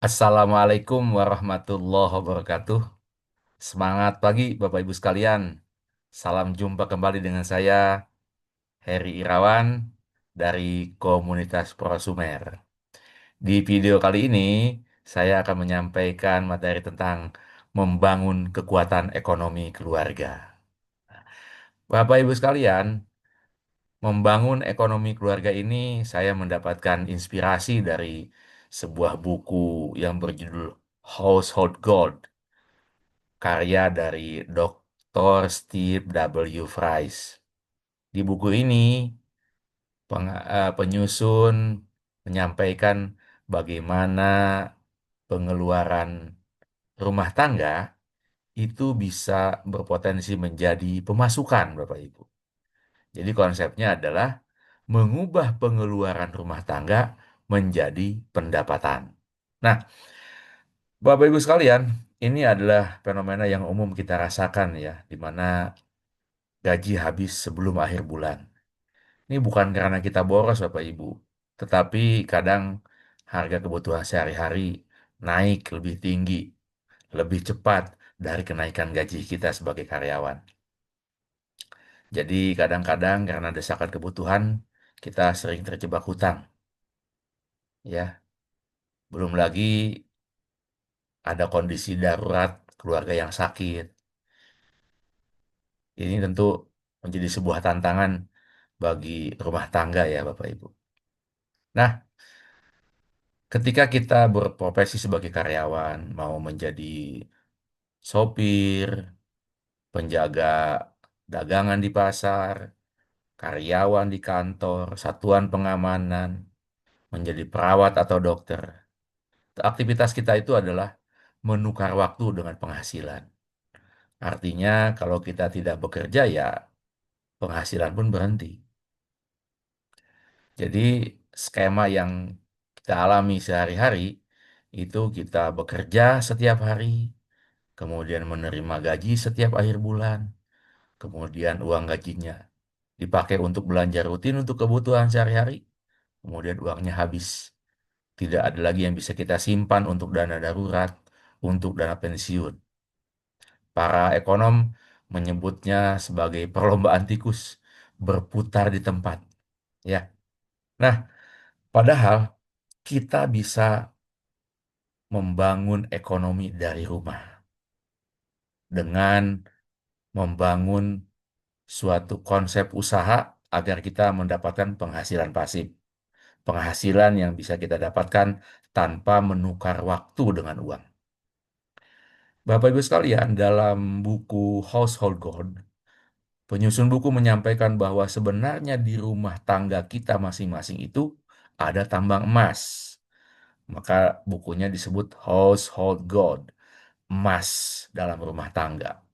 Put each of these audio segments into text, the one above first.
Assalamualaikum warahmatullahi wabarakatuh. Semangat pagi Bapak Ibu sekalian. Salam jumpa kembali dengan saya, Heri Irawan, dari komunitas Prosumer. Di video kali ini, saya akan menyampaikan materi tentang membangun kekuatan ekonomi keluarga. Bapak Ibu sekalian, membangun ekonomi keluarga ini saya mendapatkan inspirasi dari sebuah buku yang berjudul Household Gold, karya dari Dr. Steve W. Fries. Di buku ini, penyusun menyampaikan bagaimana pengeluaran rumah tangga itu bisa berpotensi menjadi pemasukan, Bapak Ibu. Jadi konsepnya adalah mengubah pengeluaran rumah tangga menjadi pendapatan. Nah, Bapak Ibu sekalian, ini adalah fenomena yang umum kita rasakan ya, di mana gaji habis sebelum akhir bulan. Ini bukan karena kita boros, Bapak Ibu, tetapi kadang harga kebutuhan sehari-hari naik lebih tinggi, lebih cepat dari kenaikan gaji kita sebagai karyawan. Jadi kadang-kadang karena desakan kebutuhan, kita sering terjebak hutang, ya. Belum lagi ada kondisi darurat keluarga yang sakit. Ini tentu menjadi sebuah tantangan bagi rumah tangga ya, Bapak Ibu. Nah, ketika kita berprofesi sebagai karyawan, mau menjadi sopir, penjaga dagangan di pasar, karyawan di kantor, satuan pengamanan, menjadi perawat atau dokter, aktivitas kita itu adalah menukar waktu dengan penghasilan. Artinya, kalau kita tidak bekerja, ya penghasilan pun berhenti. Jadi, skema yang kita alami sehari-hari itu kita bekerja setiap hari, kemudian menerima gaji setiap akhir bulan, kemudian uang gajinya dipakai untuk belanja rutin untuk kebutuhan sehari-hari, kemudian uangnya habis. Tidak ada lagi yang bisa kita simpan untuk dana darurat, untuk dana pensiun. Para ekonom menyebutnya sebagai perlombaan tikus berputar di tempat. Ya, nah, padahal kita bisa membangun ekonomi dari rumah dengan membangun suatu konsep usaha agar kita mendapatkan penghasilan pasif. Penghasilan yang bisa kita dapatkan tanpa menukar waktu dengan uang. Bapak Ibu sekalian, dalam buku Household Gold, penyusun buku menyampaikan bahwa sebenarnya di rumah tangga kita masing-masing itu ada tambang emas. Maka bukunya disebut Household Gold, emas dalam rumah tangga.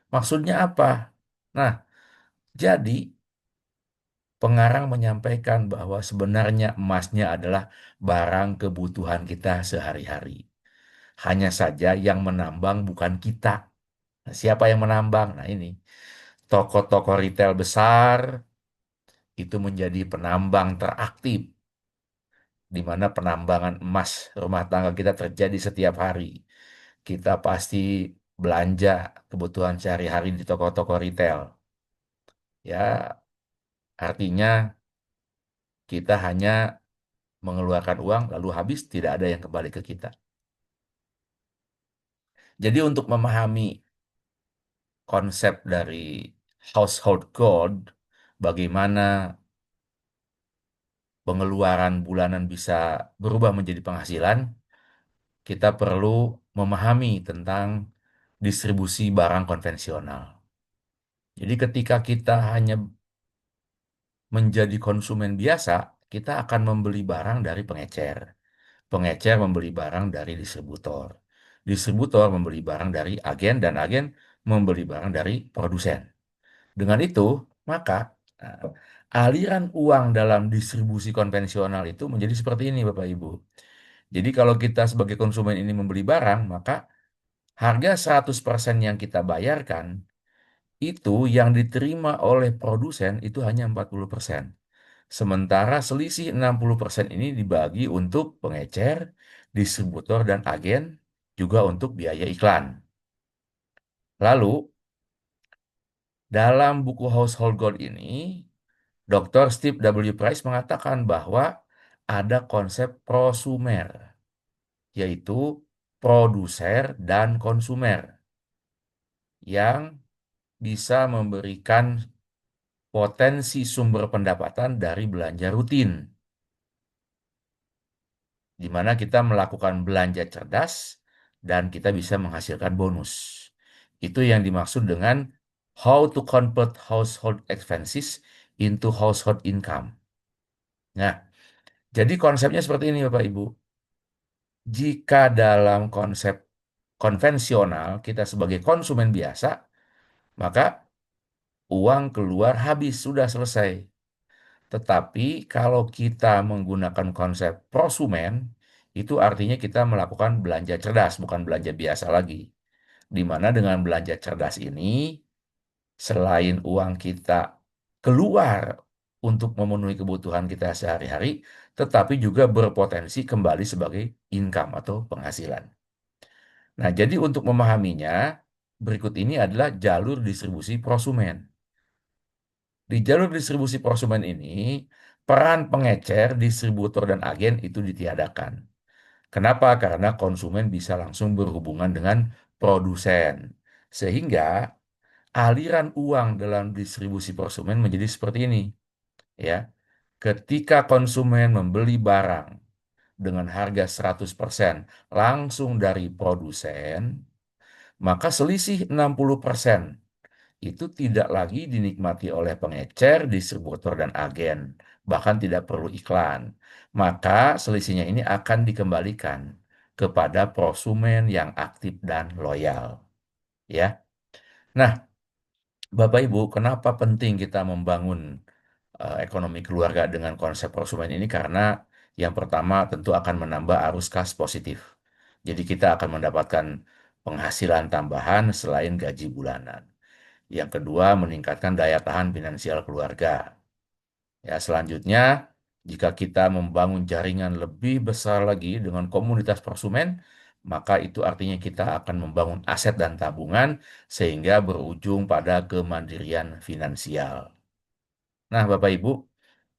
Maksudnya apa? Nah, jadi pengarang menyampaikan bahwa sebenarnya emasnya adalah barang kebutuhan kita sehari-hari. Hanya saja yang menambang bukan kita. Nah, siapa yang menambang? Nah, ini toko-toko retail besar itu menjadi penambang teraktif, di mana penambangan emas rumah tangga kita terjadi setiap hari. Kita pasti belanja kebutuhan sehari-hari di toko-toko retail. Ya, artinya kita hanya mengeluarkan uang lalu habis, tidak ada yang kembali ke kita. Jadi untuk memahami konsep dari household gold, bagaimana pengeluaran bulanan bisa berubah menjadi penghasilan, kita perlu memahami tentang distribusi barang konvensional. Jadi ketika kita hanya menjadi konsumen biasa, kita akan membeli barang dari pengecer. Pengecer membeli barang dari distributor. Distributor membeli barang dari agen dan agen membeli barang dari produsen. Dengan itu, maka aliran uang dalam distribusi konvensional itu menjadi seperti ini, Bapak Ibu. Jadi kalau kita sebagai konsumen ini membeli barang, maka harga 100% yang kita bayarkan itu yang diterima oleh produsen itu hanya 40%. Sementara selisih 60% ini dibagi untuk pengecer, distributor, dan agen, juga untuk biaya iklan. Lalu, dalam buku Household Gold ini, Dr. Steve W. Price mengatakan bahwa ada konsep prosumer, yaitu produser dan konsumer, yang bisa memberikan potensi sumber pendapatan dari belanja rutin, di mana kita melakukan belanja cerdas dan kita bisa menghasilkan bonus. Itu yang dimaksud dengan how to convert household expenses into household income. Nah, jadi konsepnya seperti ini Bapak Ibu. Jika dalam konsep konvensional kita sebagai konsumen biasa, maka uang keluar habis, sudah selesai. Tetapi kalau kita menggunakan konsep prosumen, itu artinya kita melakukan belanja cerdas, bukan belanja biasa lagi. Di mana dengan belanja cerdas ini, selain uang kita keluar untuk memenuhi kebutuhan kita sehari-hari, tetapi juga berpotensi kembali sebagai income atau penghasilan. Nah, jadi untuk memahaminya, berikut ini adalah jalur distribusi prosumen. Di jalur distribusi prosumen ini, peran pengecer, distributor, dan agen itu ditiadakan. Kenapa? Karena konsumen bisa langsung berhubungan dengan produsen. Sehingga aliran uang dalam distribusi prosumen menjadi seperti ini. Ya, ketika konsumen membeli barang dengan harga 100% langsung dari produsen, maka selisih 60% itu tidak lagi dinikmati oleh pengecer, distributor, dan agen. Bahkan tidak perlu iklan. Maka selisihnya ini akan dikembalikan kepada prosumen yang aktif dan loyal. Ya. Nah, Bapak Ibu, kenapa penting kita membangun ekonomi keluarga dengan konsep prosumen ini? Karena yang pertama tentu akan menambah arus kas positif. Jadi kita akan mendapatkan penghasilan tambahan selain gaji bulanan. Yang kedua, meningkatkan daya tahan finansial keluarga. Ya, selanjutnya, jika kita membangun jaringan lebih besar lagi dengan komunitas prosumen, maka itu artinya kita akan membangun aset dan tabungan sehingga berujung pada kemandirian finansial. Nah, Bapak Ibu,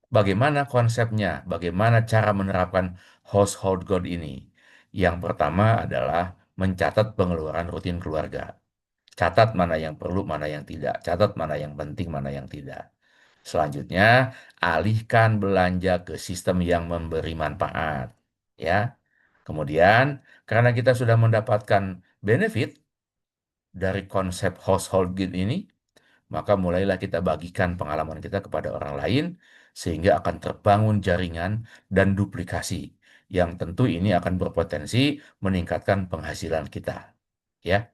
bagaimana konsepnya? Bagaimana cara menerapkan household goal ini? Yang pertama adalah mencatat pengeluaran rutin keluarga. Catat mana yang perlu, mana yang tidak. Catat mana yang penting, mana yang tidak. Selanjutnya, alihkan belanja ke sistem yang memberi manfaat. Ya. Kemudian, karena kita sudah mendapatkan benefit dari konsep household guild ini, maka mulailah kita bagikan pengalaman kita kepada orang lain, sehingga akan terbangun jaringan dan duplikasi, yang tentu ini akan berpotensi meningkatkan penghasilan kita. Ya.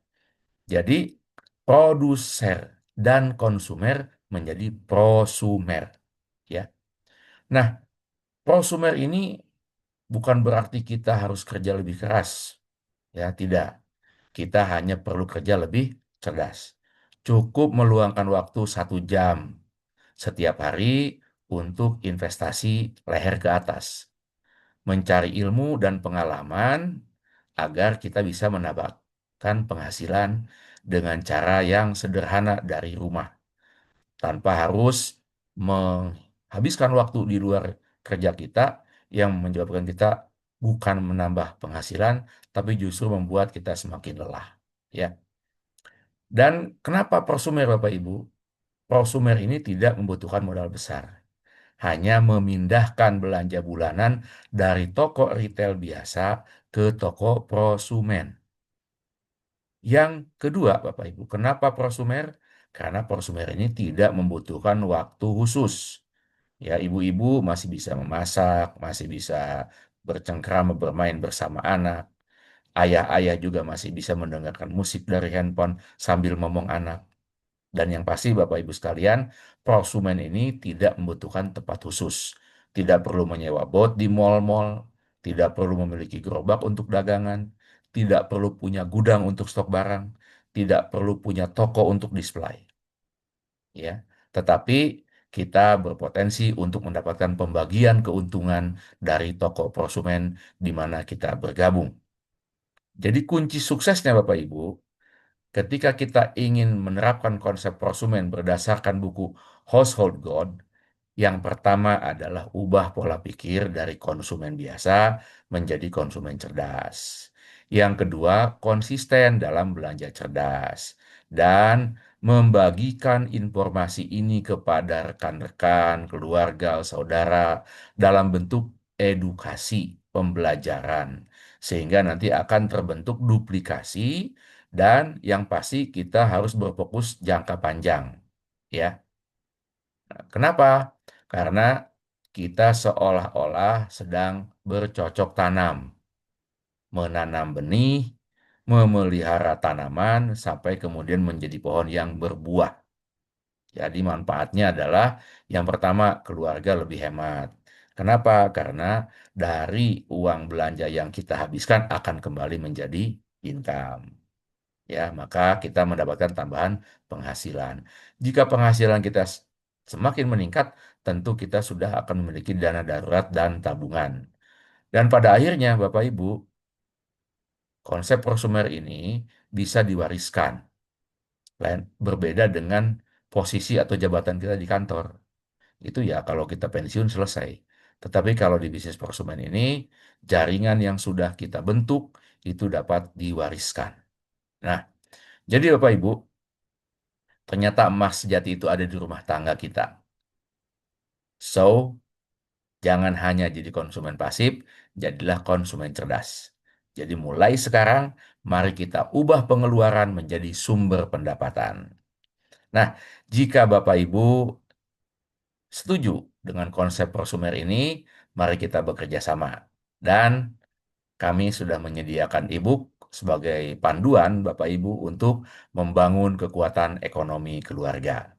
Jadi, produser dan konsumer menjadi prosumer. Ya. Nah, prosumer ini bukan berarti kita harus kerja lebih keras. Ya, tidak. Kita hanya perlu kerja lebih cerdas. Cukup meluangkan waktu 1 jam setiap hari untuk investasi leher ke atas. Mencari ilmu dan pengalaman agar kita bisa mendapatkan penghasilan dengan cara yang sederhana dari rumah, tanpa harus menghabiskan waktu di luar kerja kita yang menyebabkan kita bukan menambah penghasilan, tapi justru membuat kita semakin lelah. Ya. Dan kenapa prosumer, Bapak Ibu? Prosumer ini tidak membutuhkan modal besar. Hanya memindahkan belanja bulanan dari toko retail biasa ke toko prosumen. Yang kedua, Bapak Ibu, kenapa prosumer? Karena prosumer ini tidak membutuhkan waktu khusus. Ya, ibu-ibu masih bisa memasak, masih bisa bercengkrama, bermain bersama anak. Ayah-ayah juga masih bisa mendengarkan musik dari handphone sambil ngomong anak. Dan yang pasti Bapak Ibu sekalian, prosumen ini tidak membutuhkan tempat khusus. Tidak perlu menyewa bot di mal-mal, tidak perlu memiliki gerobak untuk dagangan, tidak perlu punya gudang untuk stok barang, tidak perlu punya toko untuk display. Ya, tetapi kita berpotensi untuk mendapatkan pembagian keuntungan dari toko prosumen di mana kita bergabung. Jadi kunci suksesnya Bapak Ibu, ketika kita ingin menerapkan konsep prosumen berdasarkan buku Household God, yang pertama adalah ubah pola pikir dari konsumen biasa menjadi konsumen cerdas. Yang kedua, konsisten dalam belanja cerdas dan membagikan informasi ini kepada rekan-rekan, keluarga, saudara dalam bentuk edukasi pembelajaran sehingga nanti akan terbentuk duplikasi dan yang pasti kita harus berfokus jangka panjang ya. Kenapa? Karena kita seolah-olah sedang bercocok tanam, menanam benih, memelihara tanaman sampai kemudian menjadi pohon yang berbuah. Jadi manfaatnya adalah yang pertama keluarga lebih hemat. Kenapa? Karena dari uang belanja yang kita habiskan akan kembali menjadi income. Ya, maka kita mendapatkan tambahan penghasilan. Jika penghasilan kita semakin meningkat, tentu kita sudah akan memiliki dana darurat dan tabungan. Dan pada akhirnya, Bapak Ibu, konsep prosumer ini bisa diwariskan. Berbeda dengan posisi atau jabatan kita di kantor. Itu ya kalau kita pensiun selesai. Tetapi kalau di bisnis prosumen ini, jaringan yang sudah kita bentuk itu dapat diwariskan. Nah, jadi Bapak Ibu, ternyata emas sejati itu ada di rumah tangga kita. So, jangan hanya jadi konsumen pasif, jadilah konsumen cerdas. Jadi mulai sekarang, mari kita ubah pengeluaran menjadi sumber pendapatan. Nah, jika Bapak Ibu setuju dengan konsep prosumer ini, mari kita bekerja sama. Dan kami sudah menyediakan e-book sebagai panduan Bapak Ibu untuk membangun kekuatan ekonomi keluarga.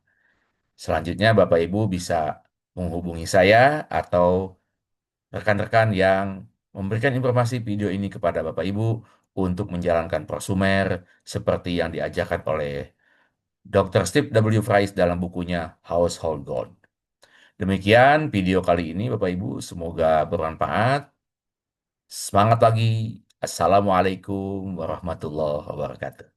Selanjutnya Bapak Ibu bisa menghubungi saya atau rekan-rekan yang memberikan informasi video ini kepada Bapak Ibu untuk menjalankan prosumer seperti yang diajarkan oleh Dr. Steve W. Fries dalam bukunya Household Gold. Demikian video kali ini Bapak Ibu, semoga bermanfaat. Semangat lagi. Assalamualaikum warahmatullahi wabarakatuh.